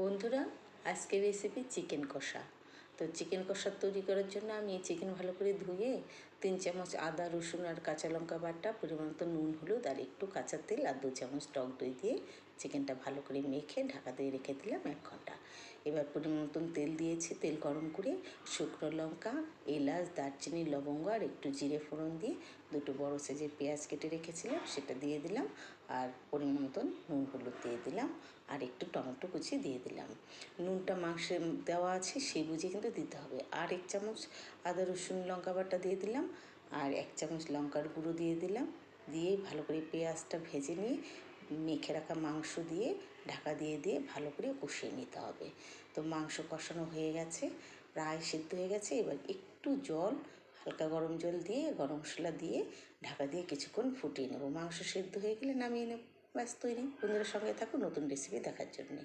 বন্ধুরা, আজকের recipe chicken কষা। তো চিকেন কষা তৈরি করার জন্য আমি চিকেন ভালো করে ধুয়ে 3 চামচ আদা, রসুন আর কাঁচা লঙ্কা বাটা, পরিমাণ মতো নুন, হলুদ আর একটু কাঁচা তেল আর 2 চামচ টক দই দিয়ে চিকেনটা ভালো করে মেখে ঢাকা দিয়ে রেখে দিলাম 1 ঘন্টা। এবার পরিমাণ মতন তেল দিয়েছি, তেল গরম করে শুকনো লঙ্কা, এলাচ, দারচিনি, লবঙ্গ আর একটু জিরে ফোড়ন দিয়ে 2টো বড় সাইজের পেঁয়াজ কেটে রেখেছিলাম সেটা দিয়ে দিলাম, আর পরিমাণ মতন নুন, হলুদ দিয়ে দিলাম, আর একটু টমেটো কুচি দিয়ে দিলাম। নুনটা মাংসে দেওয়া আছে সেই বুঝে কিন্তু দিতে হবে। আর 1 চামচ আদা, রসুন, লঙ্কা বাটা দিয়ে দিলাম, আর 1 চামচ লঙ্কার গুঁড়ো দিয়ে দিলাম। দিয়ে ভালো করে পেঁয়াজটা ভেজে নিয়ে মেখে রাখা মাংস দিয়ে ঢাকা দিয়ে ভালো করে কষিয়ে নিতে হবে। তো মাংস কষানো হয়ে গেছে, প্রায় সিদ্ধ হয়ে গেছে। এবার একটু জল, হালকা গরম জল দিয়ে গরম মশলা দিয়ে ঢাকা দিয়ে কিছুক্ষণ ফুটিয়ে নেব। মাংস সিদ্ধ হয়ে গেলে নামিয়ে নেব। ব্যাস তৈরি। বন্ধুরা, সঙ্গে থাকুন নতুন রেসিপি দেখার জন্যে।